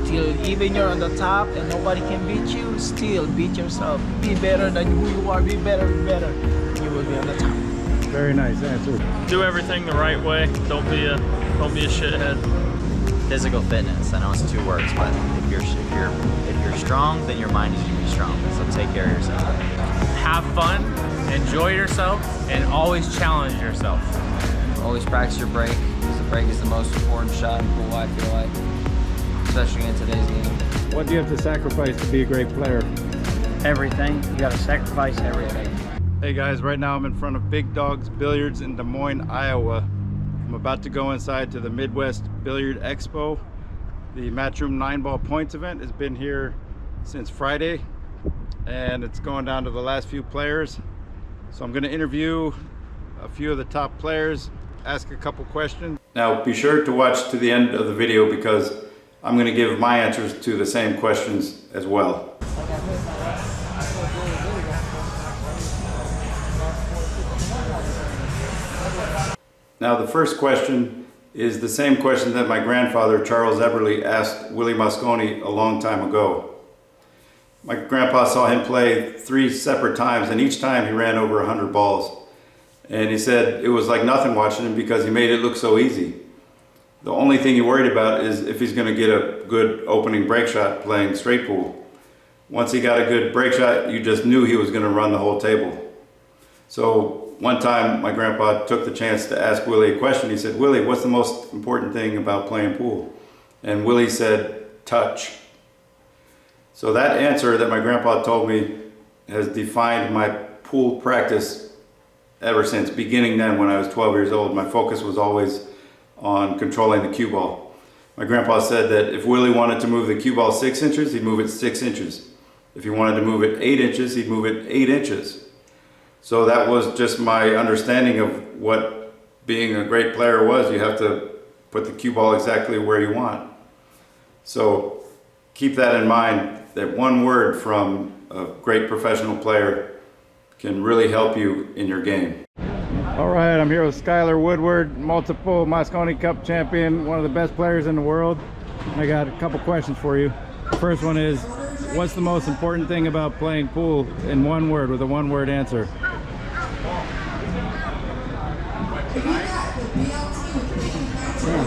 still, even you're on the top and nobody can beat you, still beat yourself. Be better than who you are, be better, you will be on the top. Very nice answer. Do everything the right way. Don't be a shithead. Physical fitness. I know it's 2 words, but if you're strong, then your mind is gonna be strong. So take care of yourself. Have fun, enjoy yourself, and always challenge yourself. Always practice your break, because the break is the most important shot in pool, I feel like, especially in today's game. What do you have to sacrifice to be a great player? Everything. You got to sacrifice everything. Hey guys, right now I'm in front of Bigdogs Billiards in Des Moines, Iowa. I'm about to go inside to the Midwest Billiards Expo. The Matchroom 9-ball points event has been here since Friday, and it's going down to the last few players. So I'm going to interview a few of the top players, ask a couple questions. Now be sure to watch to the end of the video, because I'm going to give my answers to the same questions as well. Now the first question is the same question that my grandfather Charles Eberle asked Willie Mosconi a long time ago. My grandpa saw him play 3 separate times, and each time he ran over 100 balls. And he said it was like nothing watching him because he made it look so easy. The only thing he worried about is if he's going to get a good opening break shot playing straight pool. Once he got a good break shot, you just knew he was going to run the whole table. So one time my grandpa took the chance to ask Willie a question. He said, "Willie, what's the most important thing about playing pool?" And Willie said, "Touch." So that answer that my grandpa told me has defined my pool practice ever since. Beginning then, when I was 12 years old, my focus was always on controlling the cue ball. My grandpa said that if Willie wanted to move the cue ball 6 inches, he'd move it 6 inches. If he wanted to move it 8 inches, he'd move it 8 inches. So that was just my understanding of what being a great player was. You have to put the cue ball exactly where you want. So keep that in mind, that one word from a great professional player can really help you in your game. All right, I'm here with Styer Woodward, multiple Mosconi Cup champion, one of the best players in the world. I got a couple questions for you. The first one is, what's the most important thing about playing pool in one word, with a one-word answer?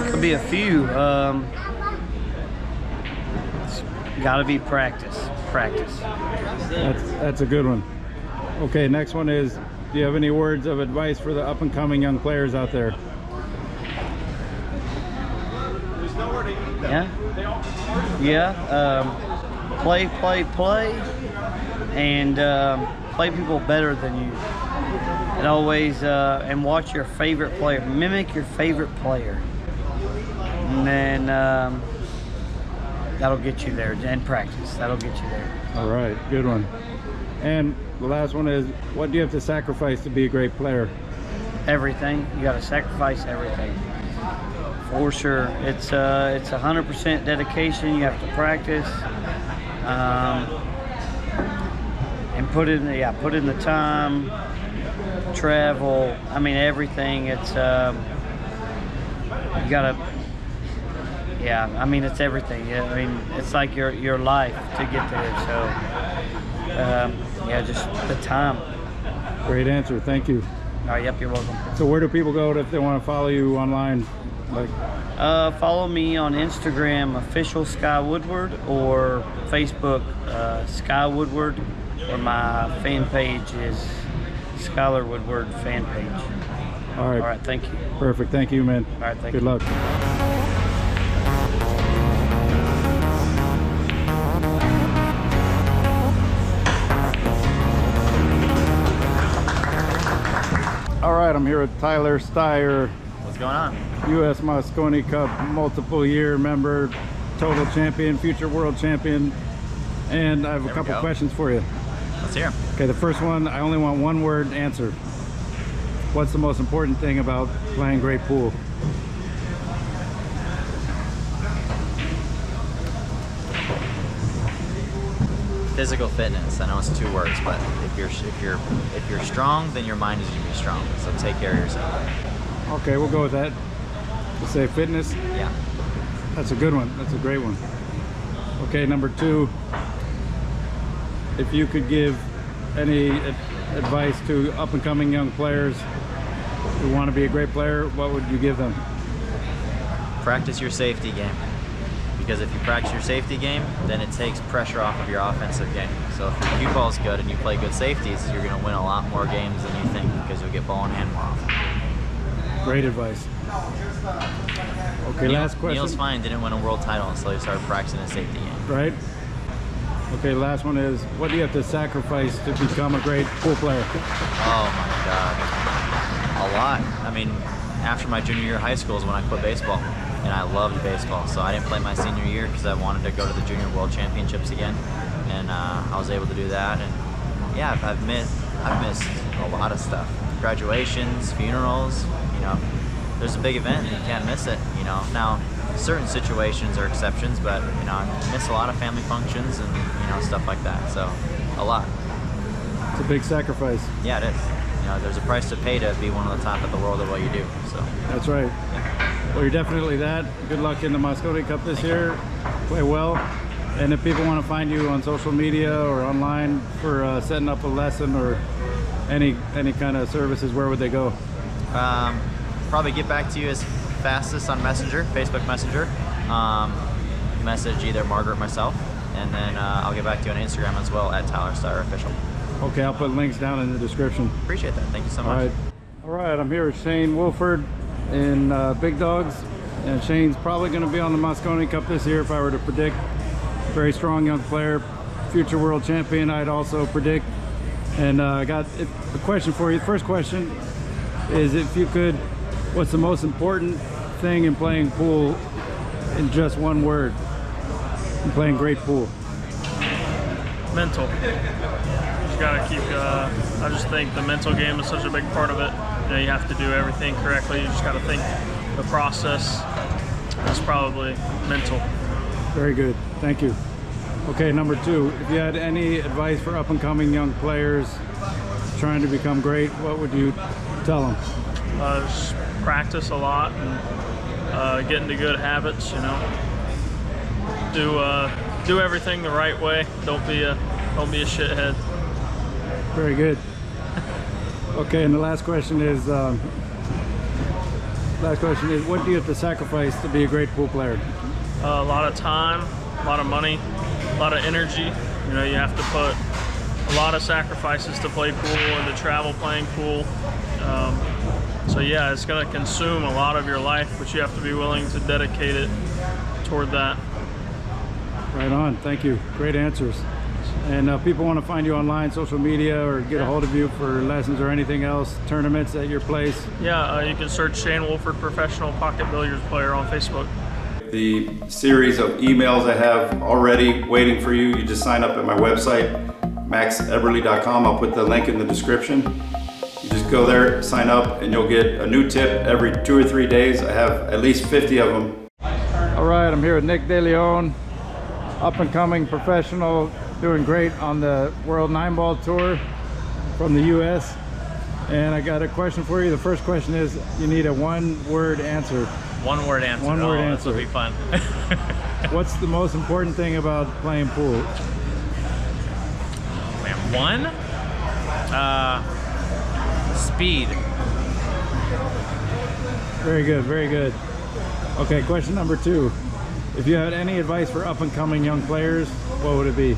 Could be a few. Gotta be practice. That's a good one. Okay, next one is, do you have any words of advice for the up-and-coming young players out there? Play, and play people better than you. And always, and watch your favorite player. Mimic your favorite player. And then that'll get you there. And practice, that'll get you there. All right, good one. And the last one is, what do you have to sacrifice to be a great player? Everything. You got to sacrifice everything. For sure. It's 100% dedication. You have to practice. And put in the time, travel. I mean, everything. It's you gotta. Yeah, I mean, it's everything. Yeah, I mean, it's like your life to get there. So, yeah, just the time. Great answer. Thank you. All right. Yep. You're welcome. So, where do people go if they want to follow you online? Like, follow me on Instagram, official Sky Woodward, or Facebook, Sky Woodward, or my fan page is Styer Woodward fan page. All right. All right. Thank you. Perfect. Thank you, man. All right. Thank you. Good luck. All right, I'm here with Tyler Styer. What's going on? U.S. Mosconi Cup multiple year member, total champion, future world champion, and I have a couple questions for you. Let's hear 'em. Okay, the first one, I only want one word answer. What's the most important thing about playing great pool? Physical fitness. I know it's 2 words, but if you're strong, then your mind is gonna be strong. So take care of yourself. Okay, we'll go with that. We'll say fitness. Yeah. That's a good one. That's a great one. Okay, number 2, if you could give any advice to up-and-coming young players who want to be a great player, what would you give them? Practice your safety game. Because if you practice your safety game, then it takes pressure off of your offensive game. So if your cue ball's good and you play good safeties, you're going to win a lot more games than you think because you'll get ball in hand more often. Great advice. Okay, last question. Neil's fine didn't win a world title until he started practicing his safety game. Right? Okay, last one is, what do you have to sacrifice to become a great pool player? Oh my God. A lot. I mean, after my junior year of high school is when I quit baseball. And I loved baseball, so I didn't play my senior year because I wanted to go to the Junior World Championships again, and I was able to do that. And yeah, I've missed a lot of stuff. Graduations, funerals, you know, there's a big event and you can't miss it. You know, now certain situations are exceptions, but you know, I miss a lot of family functions and you know stuff like that. So a lot. It's a big sacrifice. Yeah, it is. You know, there's a price to pay to be one of the top of the world at what you do. So that's right. Yeah. Well, you're definitely that. Good luck in the Mosconi Cup this year. Play well. And if people want to find you on social media or online for setting up a lesson or any kind of services, where would they go? Probably get back to you as fastest on Messenger, Facebook Messenger. Message either Margaret or myself, and then I'll get back to you on Instagram as well at Tyler Styer Official. Okay, I'll put links down in the description. Appreciate that. Thank you so much. All right, I'm here with Shane Wolford in Bigdogs, and Shane's probably going to be on the Mosconi Cup this year if I were to predict. Very strong young player, future world champion I'd also predict. And I got a question for you. The first question is, if you could, what's the most important thing in playing pool in just one word? In playing great pool. Mental. You gotta keep, I just think the mental game is such a big part of it. You know, you have to do everything correctly. You just gotta think the process is probably mental. Very good, thank you. Okay, number 2, if you had any advice for up-and-coming young players trying to become great, what would you tell them? Just practice a lot and get into good habits, you know. Do everything the right way. Don't be a shithead. Very good. Okay, and the last question is, what do you have to sacrifice to be a great pool player? A lot of time, a lot of money, a lot of energy. You know, you have to put a lot of sacrifices to play pool and to travel playing pool. So yeah, it's going to consume a lot of your life, but you have to be willing to dedicate it toward that. Right on, thank you. Great answers. And people want to find you online, social media, or get a hold of you for lessons or anything else, tournaments at your place? Yeah, you can search Shane Wolford, professional pocket billiards player on Facebook. The series of emails I have already waiting for you, you just sign up at my website, maxeberle.com. I'll put the link in the description. You just go there, sign up, and you'll get a new tip every 2 or 3 days. I have at least 50 of them. All right, I'm here with DeLeon, up-and-coming professional, doing great on the World 9-Ball Tour from the US. And I got a question for you. The first question is, you need a one-word answer. One-word answer. One-word This will answer. be fun. What's the most important thing about playing pool? Man, one? Speed. Very good, very good. Okay, question number 2. If you had any advice for up-and-coming young players, what would it be?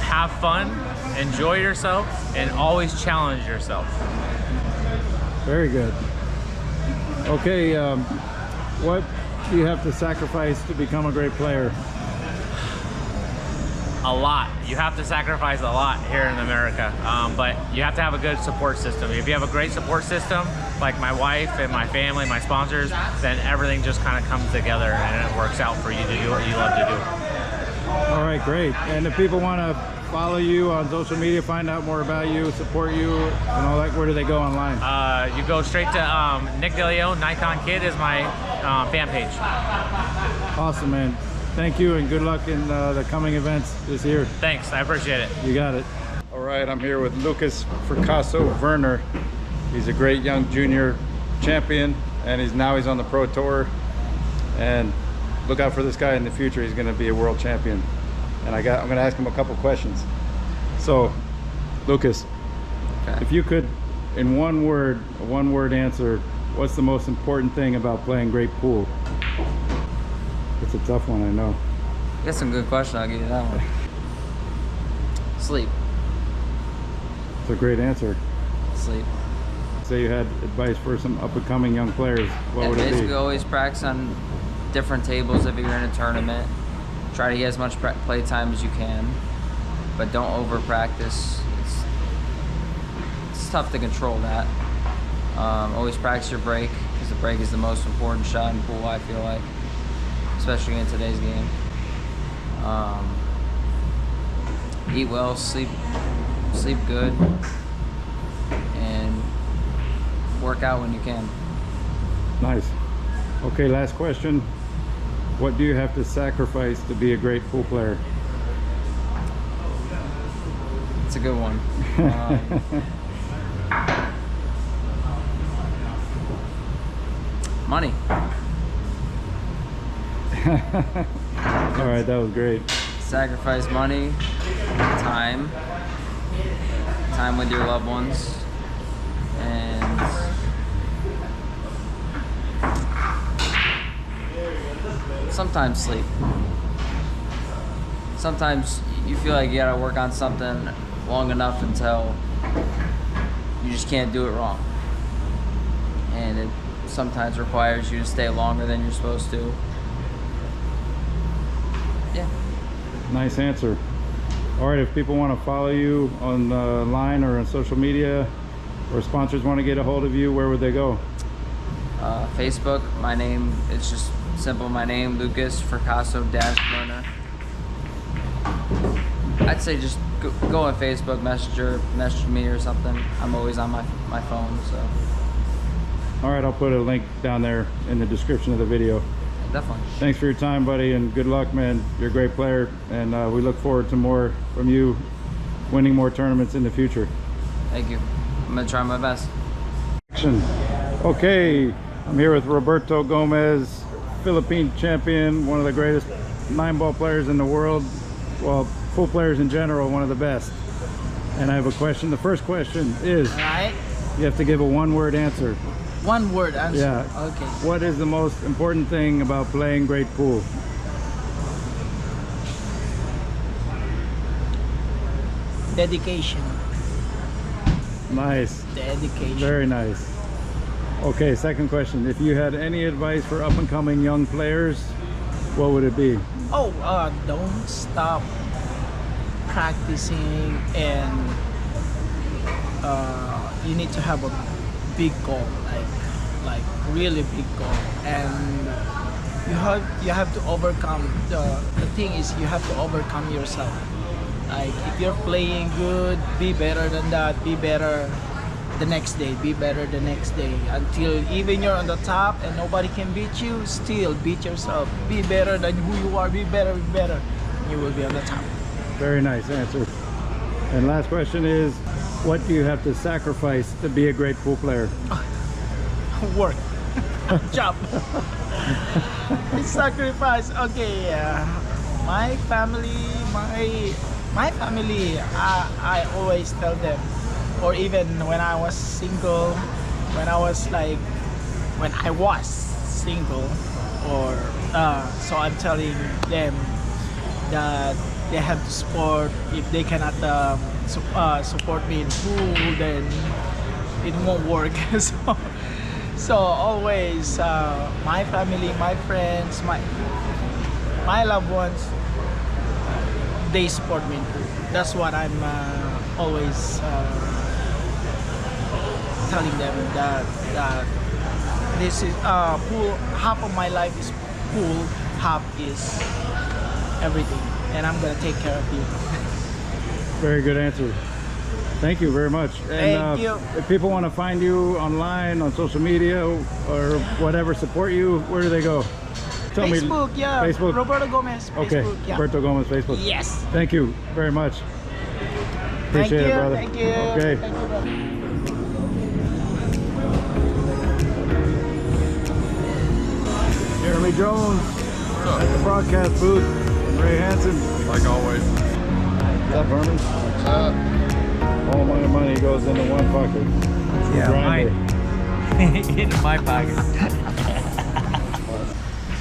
Have fun, enjoy yourself, and always challenge yourself. Very good. Okay, what do you have to sacrifice to become a great player? A lot. You have to sacrifice a lot here in America, but you have to have a good support system. If you have a great support system, like my wife and my family, my sponsors, then everything just kind of comes together and it works out for you to do what you love to do. All right, great. And if people want to follow you on social media, find out more about you, support you, and all that, where do they go online? You go straight to Nick DeLeon, Nikon Kid is my fan page. Awesome, man. Thank you, and good luck in the coming events this year. Thanks, I appreciate it. You got it. All right, I'm here with Lucas Fracasso Verner. He's a great young junior champion, and he's on the Pro Tour. And look out for this guy in the future. He's going to be a world champion. And I'm going to ask him a couple questions. So, Lucas, Okay. if you could, in one word answer, what's the most important thing about playing great pool? It's a tough one, I know. That's some good question. I'll give you that one. Sleep. It's a great answer. Sleep. Say you had advice for some up-and-coming young players, what would it Basically, be? always practice on different tables if you're in a tournament. Try to get as much play time as you can, but don't over practice. It's tough to control that. Always practice your break, because the break is the most important shot in pool, I feel like, especially in today's game. Eat well, sleep good, and work out when you can. Nice. Okay, last question. What do you have to sacrifice to be a great pool player? It's a good one. Money. All right, that was great. Sacrifice money, time with your loved ones, and sometimes sleep. Sometimes you feel like you gotta work on something long enough until you just can't do it wrong, and it sometimes requires you to stay longer than you're supposed to. Yeah. Nice answer. All right, if people want to follow you online or on social media, or sponsors want to get a hold of you, where would they go? Facebook, my name, it's just simple, my name, Lucas Fracasso-Verner. I'd say just go on Facebook, message me or something. I'm always on my phone, so. All right, I'll put a link down there in the description of the video. Definitely. Thanks for your time, buddy, and good luck, man. You're a great player, and we look forward to more from you, winning more tournaments in the future. Thank you. I'm gonna try my best. Okay, I'm here with Roberto Gomez, Philippine champion, one of the greatest 9-ball players in the world. Well, pool players in general, one of the best. And I have a question. The first question is, All right. you have to give a one-word answer. One word answer. Yeah. Okay. What is the most important thing about playing great pool? Dedication. Nice. Dedication. Very nice. Okay, second question. If you had any advice for up-and-coming young players, what would it be? Oh, don't stop practicing, and you need to have a big goal, like really big goal, and you have to overcome the thing is you have to overcome yourself. Like if you're playing good, be better than that, be better the next day, be better the next day, until even you're on the top and nobody can beat you, still beat yourself, be better than who you are, be better, you will be on the top. Very nice answer. And last question is, what do you have to sacrifice to be a great pool player? Work. Job. Sacrifice. Okay, my family, I always tell them, or even when I was single, when I was single, or so I'm telling them that they have to support. If they cannot support me in pool, then it won't work. So always my family, my friends, my loved ones, they support me in pool. That's what I'm always telling them, that this is pool. Half of my life is pool, half is everything, and I'm gonna take care of you. Very good answer. Thank you very much. And Thank you. If people want to find you online, on social media, or whatever, support you, where do they go? Tell Facebook, me. yeah. Facebook. Roberto Gomez. Okay. Facebook, yeah. Roberto Gomez, Facebook. Yes. Thank you very much. Appreciate it, brother. Thank you. Okay. Thank you, brother. Jeremy Jones. broadcast booth. Ray Hansen. Like always. What's up, Vernon? What's up? All my money goes into one pocket. Yeah, mine. Into my pocket. It's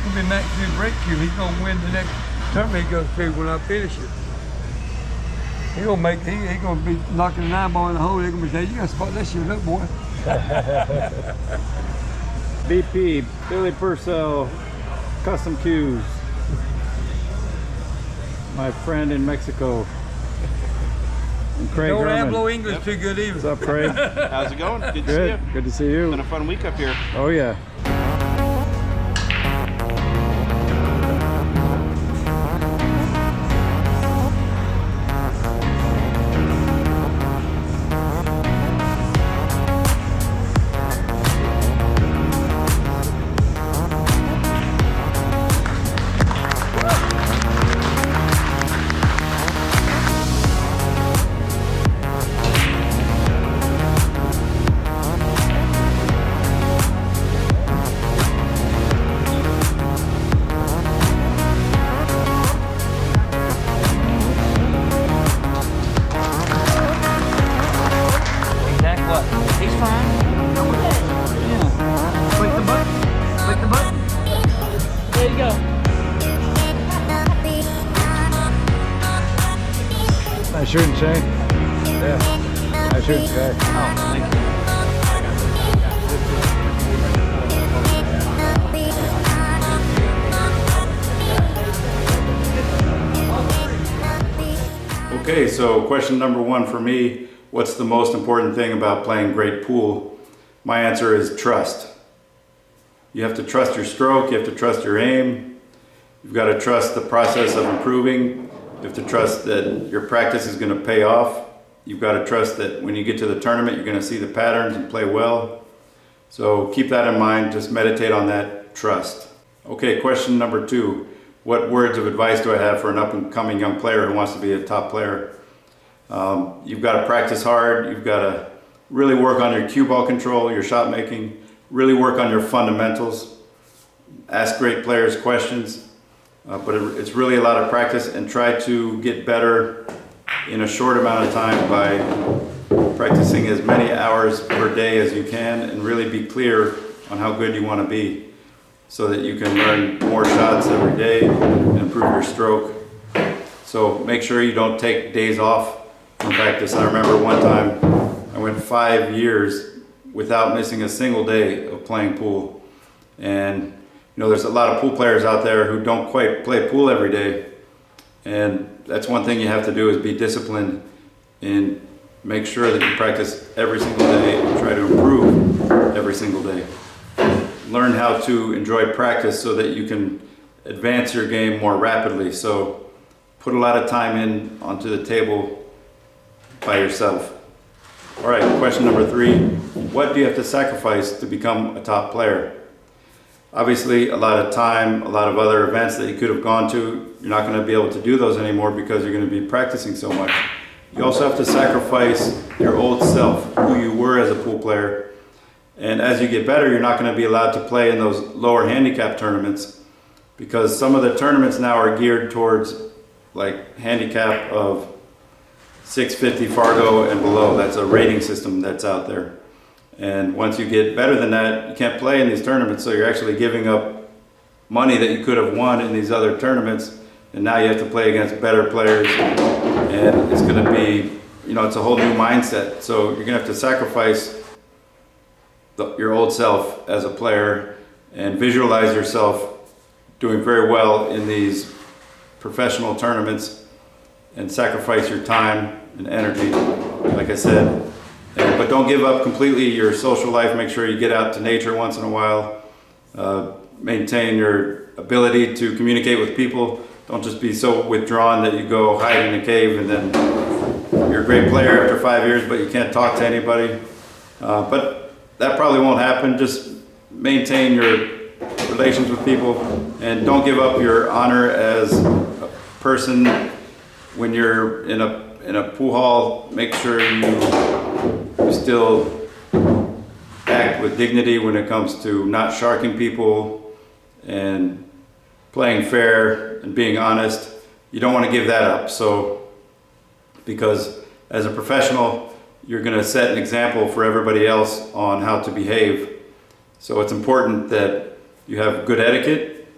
gonna be Max new break cube. He's gonna win the next tournament he goes to when I finish it. He gonna be knocking an eyeball in the hole. They're gonna be saying, "You gotta spot that shit up, boy." BP, Billy Purcell, Custom Cues. My friend in Mexico. And Craig Don't Herman. have no English too good either. What's up, Craig? How's it going? Good to see Good. you. Good to see you. It's been a fun week up here. Oh yeah. Nice shooting, Shane. Yeah. Nice shooting, Sky. Oh, thank you. Okay, so question number one for me, what's the most important thing about playing great pool? My answer is trust. You have to trust your stroke, you have to trust your aim, you've got to trust the process of improving, you have to trust that your practice is going to pay off, you've got to trust that when you get to the tournament you're going to see the patterns and play well. So keep that in mind, just meditate on that trust. Okay, question number two, what words of advice do I have for an up-and-coming young player who wants to be a top player? You've got to practice hard, you've got to really work on your cue ball control, your shot making, really work on your fundamentals, ask great players questions, but it's really a lot of practice, and try to get better in a short amount of time by practicing as many hours per day as you can, and really be clear on how good you want to be so that you can learn more shots every day and improve your stroke. So make sure you don't take days off from practice. I remember one time I went 5 years without missing a single day of playing pool. And you know, there's a lot of pool players out there who don't quite play pool every day. And that's one thing you have to do, is be disciplined and make sure that you practice every single day and try to improve every single day. Learn how to enjoy practice so that you can advance your game more rapidly. So put a lot of time in onto the table by yourself. All right, question number three. What do you have to sacrifice to become a top player? Obviously, a lot of time, a lot of other events that you could have gone to, you're not going to be able to do those anymore because you're going to be practicing so much. You also have to sacrifice your old self, who you were as a pool player. And as you get better, you're not going to be allowed to play in those lower handicap tournaments, because some of the tournaments now are geared towards like handicap of 650 Fargo and below. That's a rating system that's out there. And once you get better than that, you can't play in these tournaments, so you're actually giving up money that you could have won in these other tournaments, and now you have to play against better players, and it's going to be, you know, it's a whole new mindset. So you're going to have to sacrifice your old self as a player and visualize yourself doing very well in these professional tournaments, and sacrifice your time and energy, like I said. But don't give up completely your social life. Make sure you get out to nature once in a while. Maintain your ability to communicate with people. Don't just be so withdrawn that you go hide in a cave and then you're a great player after 5 years, but you can't talk to anybody. But that probably won't happen. Just maintain your relations with people, and don't give up your honor as a person. When you're in a pool hall, make sure you still act with dignity when it comes to not sharking people and playing fair and being honest, you don't want to give that up. So, because as a professional, you're going to set an example for everybody else on how to behave. So it's important that you have good etiquette,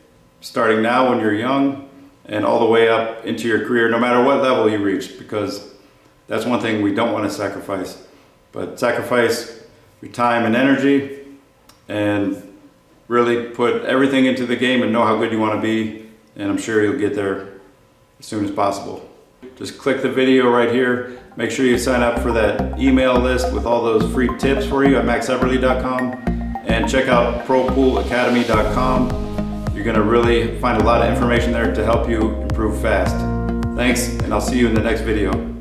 starting now when you're young and all the way up into your career, no matter what level you reach, because that's one thing we don't want to sacrifice. But sacrifice your time and energy and really put everything into the game and know how good you want to be, and I'm sure you'll get there as soon as possible. Just click the video right here. Make sure you sign up for that email list with all those free tips for you at maxeberle.com, and check out propoolacademy.com. You're going to really find a lot of information there to help you improve fast. Thanks, and I'll see you in the next video.